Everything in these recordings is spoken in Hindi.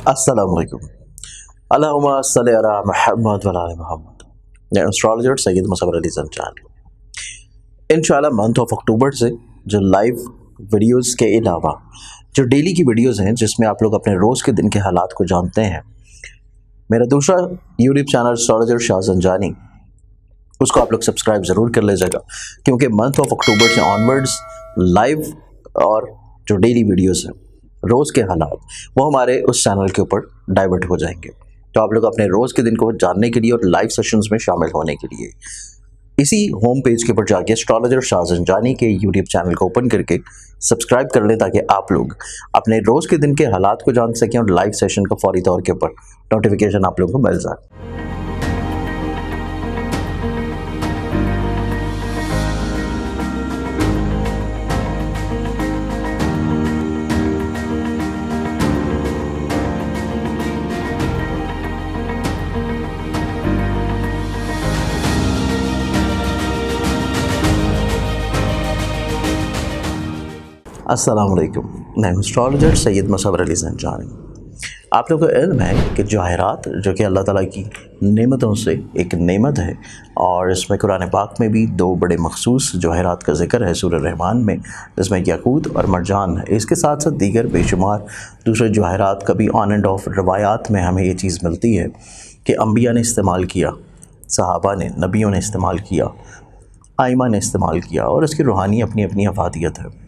अस्सलाम वालेकुम। अल्लाहुम्मा सल्लि अला मुहम्मद व अला आलि मुहम्मद। मैं एस्ट्रोलॉजर सैयद मुसव्वर अली ज़ंजानी। इंशाल्लाह मंथ ऑफ अक्टूबर से जो लाइव वीडियोस के अलावा जो डेली की वीडियोस हैं जिसमें आप लोग अपने रोज़ के दिन के हालात को जानते हैं, मेरा दूसरा YouTube channel astrologer Shah Zanjani, उसको आप लोग सब्सक्राइब ज़रूर कर लीजिएगा, क्योंकि मंथ ऑफ अक्टूबर से ऑनवर्ड्स लाइव और जो डेली वीडियोस हैं रोज़ के हालात वो हमारे उस चैनल के ऊपर डाइवर्ट हो जाएंगे। तो आप लोग अपने रोज़ के दिन को जानने के लिए और लाइव सेशंस में शामिल होने के लिए इसी होम पेज के ऊपर जाके एस्ट्रोलॉजर शाह ज़ंजानी के यूट्यूब चैनल को ओपन करके सब्सक्राइब कर लें, ताकि आप लोग अपने रोज़ के दिन के हालात को जान सकें और लाइव सेशन का फौरी तौर के ऊपर नोटिफिकेशन आप लोगों को मिल जाए। अस्सलाम वालेकुम। मैं हूं एस्ट्रोलॉजर सैयद मुसव्वर अली ज़ंजानी। आप लोगों को इल्म है कि जवाहरात जो कि अल्लाह ताला की नेमतों से एक नेमत है, और इसमें कुरान पाक में भी दो बड़े मखसूस जवाहरात का जिक्र है सूरह रहमान में, जिसमें याकूत और मरजान है। इसके साथ साथ दीगर बेशुमार दूसरे जवाहरात का भी ऑन एंड ऑफ रवायात में हमें ये चीज़ मिलती है कि अम्बिया ने इस्तेमाल किया, सहाबा ने, नबियों ने इस्तेमाल किया, आइमा ने इस्तेमाल किया, और इसकी रूहानी अपनी अपनी अफादियत है।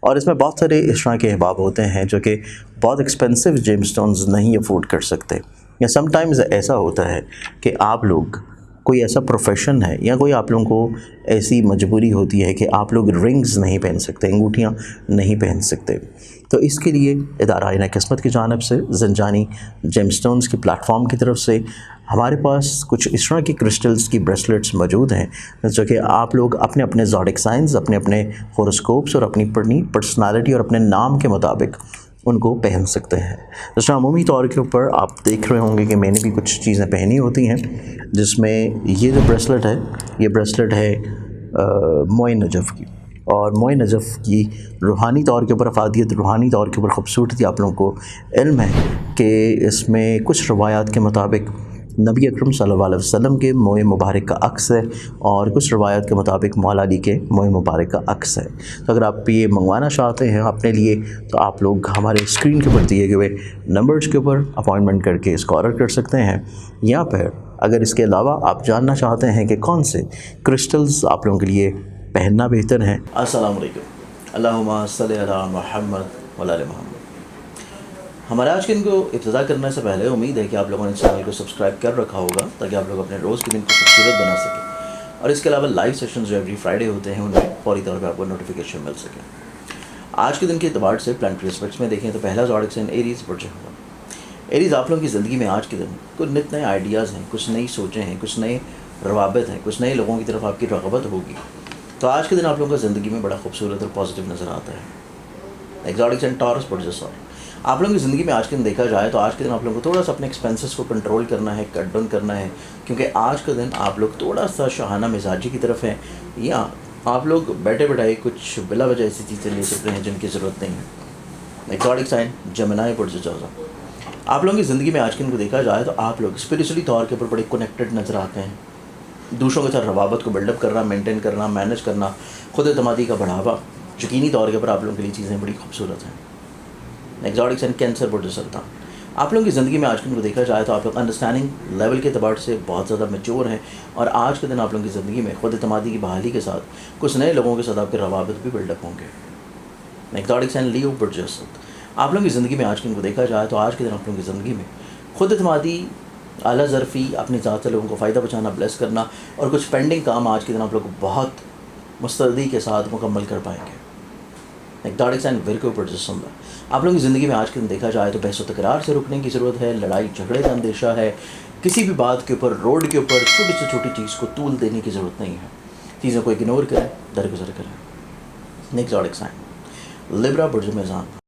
और इसमें बहुत सारे इस तरह के अहबाब होते हैं जो कि बहुत एक्सपेंसिव जेमस्टोन्स नहीं अफोर्ड कर सकते, या समटाइम्स ऐसा होता है कि आप लोग कोई ऐसा प्रोफेशन है या कोई आप लोगों को ऐसी मजबूरी होती है कि आप लोग रिंग्स नहीं पहन सकते, अंगूठियाँ नहीं पहन सकते। तो इसके लिए इदारा आईना किस्मत की जानिब से ज़ंजानी जेमस्टोन्स की प्लेटफॉर्म की तरफ से हमारे पास कुछ इस तरह की क्रिस्टल्स की ब्रेसलेट्स मौजूद हैं जो कि आप लोग अपने अपने ज़ोडिक साइंस, अपने अपने होरोस्कोप्स और अपनी पर्सनालिटी और अपने नाम के मुताबिक उनको पहन सकते हैं। जिस तरह अमूमी तौर के ऊपर आप देख रहे होंगे कि मैंने भी कुछ चीज़ें पहनी होती हैं, जिसमें ये जो ब्रेसलेट है, ये ब्रेसलेट है मोइन नजफ़ की। और मोइन नजफ़ की रूहानी तौर के ऊपर अफादियत, रूहानी तौर के ऊपर ख़ूबसूरती आप लोगों को इल्म है कि इसमें कुछ रवायात के मुताबिक नबी अकरम सल्लल्लाहु अलैहि वसल्लम के मोए मुबारक का अक्स है, और कुछ रवायत के मुताबिक मौला अली के मोए मुबारक का अक्स है। तो अगर आप ये मंगवाना चाहते हैं अपने लिए, तो आप लोग हमारे स्क्रीन के ऊपर दिए हुए नंबर्स के ऊपर अपॉइंटमेंट करके इसको ऑर्डर कर सकते हैं। या फिर अगर इसके अलावा आप जानना चाहते हैं कि कौन से क्रिस्टल्स आप लोगों के लिए पहनना बेहतर है। अस्सलाम वालेकुम। अल्लाहुम्मा सल्लि अला मुहम्मद व अला आलि मुहम्मद। हमारे आज के दिन को इब्तिदा करने से पहले उम्मीद है कि आप लोगों ने चैनल को सब्सक्राइब कर रखा होगा, ताकि आप लोग अपने रोज़ के दिन को खूबसूरत बना सकें, और इसके अलावा लाइव सेशंस जो एवरी फ्राइडे होते हैं उनमें फौरी तौर पर आपको नोटिफिकेशन मिल सके। आज के दिन के एतबार से प्लानिटरी एस्पेक्ट्स में देखें तो पहला ज़ोडिक साइन एरीज़ बुर्ज होगा। एरीज़ आप लोगों की ज़िंदगी में आज के दिन कुछ नित नए आइडियाज़ हैं, कुछ नई सोचें हैं, कुछ नए रवाबित हैं, कुछ नए लोगों की तरफ आपकी रग़बत होगी। तो आज के दिन आप लोगों का ज़िंदगी में बड़ा खूबसूरत और पॉजिटिव नज़र आता है। एक्सोटिक साइन टॉरस बुर्ज और आप लोगों की ज़िंदगी में आज के दिन देखा जाए तो आज के दिन आप लोगों को थोड़ा सा अपने एक्सपेंसेस को कंट्रोल करना है, कट डाउन करना है, क्योंकि आज का दिन आप लोग थोड़ा सा शाहाना मिजाजी की तरफ हैं, या आप लोग बैठे बैठाए कुछ बिला वजह ऐसी चीज़ें ले सकते हैं जिनकी ज़रूरत नहीं है। एक्सोटिक साइन जमिनाई बुर्ज जौज़ा। आप लोगों की ज़िंदगी में आज के दिन को देखा जाए तो आप लोग स्पिरिचुअली तौर के ऊपर बड़े कनेक्टेड नज़र आते हैं। दूसरों के साथ रवाबत को बिल्डअप करना, मेंटेन करना, मैनेज करना, खुद एतमादी का बढ़ावा, यकीनी तौर के ऊपर आप लोगों के लिए चीज़ें बड़ी खूबसूरत हैं। एक्सोटिक साइन कैंसर बुर्ज सरतान। आप लोगों की ज़िंदगी में आज के दिन को देखा जाए तो आप लोग अंडरस्टैंडिंग लेवल के अतबार से बहुत ज़्यादा मैच्योर हैं, और आज के दिन आप लोगों की ज़िंदगी में खुद एतमादी की बहाली के साथ कुछ नए लोगों के साथ आपके रवाबित भी बिल्डअप होंगे। एक्सोटिक साइन लियो बुर्ज असद। आप लोगों की ज़िंदगी में आज के दिन को देखा जाए तो आज के दिन आप लोगों की ज़िंदगी में खुद एतमादी, आला ज़रफ़ी, अपनी ज़ात से लोगों को फ़ायदा पहुँचाना, ब्लेस करना, और कुछ पेंडिंग काम आज के दिन आप लोग बहुत मुस्तैदी के साथ मुकम्मल कर पाएंगे। एक्सोटिक साइन विर्गो बुर्ज सिंह। आप लोगों की ज़िंदगी में आज के दिन देखा जाए तो बहस व तकरार से रुकने की ज़रूरत है, लड़ाई झगड़े का अंदेशा है, किसी भी बात के ऊपर, रोड के ऊपर छोटी से छोटी चीज़ को तूल देने की ज़रूरत नहीं है, चीज़ों को इग्नोर करें, दरगुजर करें। एक्सोटिक साइन लिब्रा बुर्ज मेज़ान।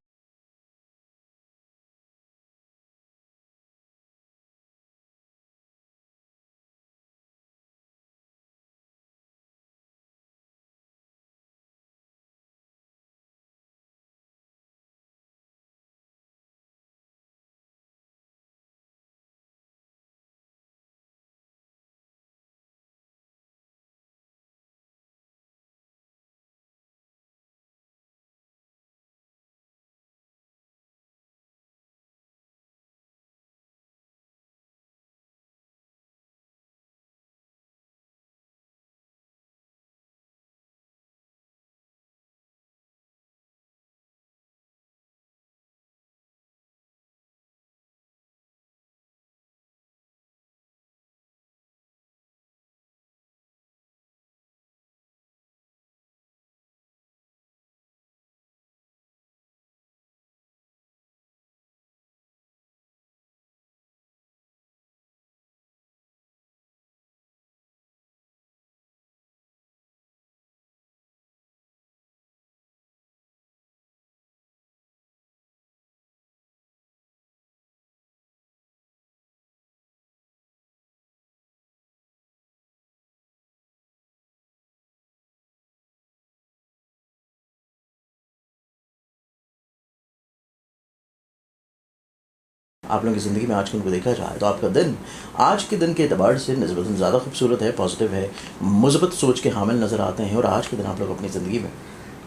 आप लोगों की ज़िंदगी में आज के दिन को देखा जाए तो आपका दिन आज के दिन के एतबार से निस्बतन ज़्यादा खूबसूरत है, पॉजिटिव है, मुस्बत सोच के हामिल नज़र आते हैं और आज के दिन आप लोग अपनी ज़िंदगी में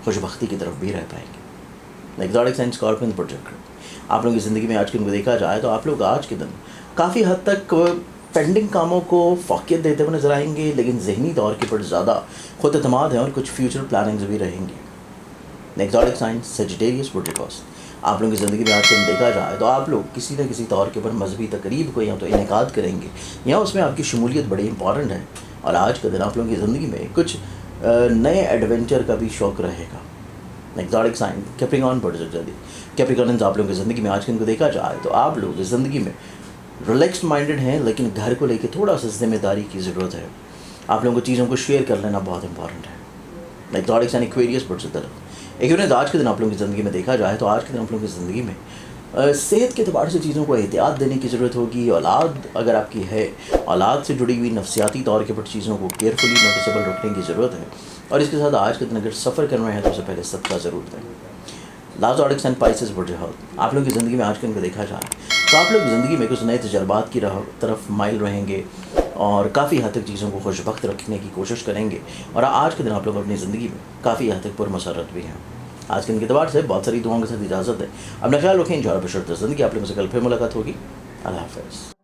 खुशबख्ती की तरफ भी रह पाएंगे। एग्जॉटिक साइन स्कॉर्पियन प्रोजेक्ट आप लोगों की ज़िंदगी में आज के दिन को देखा जाए तो आप लोग आज के दिन काफ़ी हद तक पेंडिंग कामों को फ़ौक़ियत देते हुए नजर आएंगे, लेकिन ज़हनी तौर के ऊपर ज़्यादा खुद एतमाद है और कुछ फ्यूचर प्लानिंग्स भी रहेंगे। एग्जॉटिक साइन सेजिटेरियस प्रोटेकॉस आप लोगों की ज़िंदगी में आज के दिन देखा जाए तो आप लोग किसी न किसी तौर के ऊपर मजहबी तकरीब को या तो इनेकाद करेंगे या उसमें आपकी शमूलियत बड़ी इंपॉर्टेंट है और आज के दिन आप लोगों की ज़िंदगी में कुछ नए एडवेंचर का भी शौक़ रहेगा। एग्जॉटिक साइन कैप्रिकॉर्न प्रोजेक्ट जल्दी कैप्रिकॉर्न आप लोगों की ज़िंदगी में आज के दिन को देखा जाए तो आप लोग इस ज़िंदगी में रिलैक्स्ड माइंडेड हैं, लेकिन घर को लेकर थोड़ा सा जिम्मेदारी की ज़रूरत है। आप लोगों को चीज़ों को शेयर कर लेना बहुत इंपॉर्टेंट है। एग्जॉटिक साइन एक्वेरियस प्रोजेक्ट एक आज के दिन आप लोगों की ज़िंदगी में देखा जाए तो आज के दिन आप लोगों की ज़िंदगी में सेहत के अतबार से चीज़ों को एहतियात देने की ज़रूरत होगी। औलाद अगर आपकी है, औलाद से जुड़ी हुई नफसियाती तौर के ऊपर चीज़ों को केयरफुली नोटिसेबल रखने की ज़रूरत है और इसके साथ आज के दिन अगर सफ़र कर रहे हैं तो उससे पहले सदका ज़रूर दें। लास्ट ऑडिक्स एंड पाइसेस बुर्ज हेल्थ आप लोगों की ज़िंदगी में आज के दिन को देखा जाए तो आप लोग ज़िंदगी में कुछ नए तजर्बात की तरफ माइल रहेंगे और काफ़ी हद तक चीज़ों को खुशबख्त रखने की कोशिश करेंगे और आज के दिन आप लोग अपनी ज़िंदगी में काफ़ी हद तक पुरमसरत भी हैं। आज के दिन के अतबार से बहुत सारी दुआओं के साथ इजाज़त है। अपना ख्याल रखें, इंजॉय बशर्त ज़िंदगी। आप लोगों से कल फिर मुलाकात होगी। अल्लाह हाफ़िज़।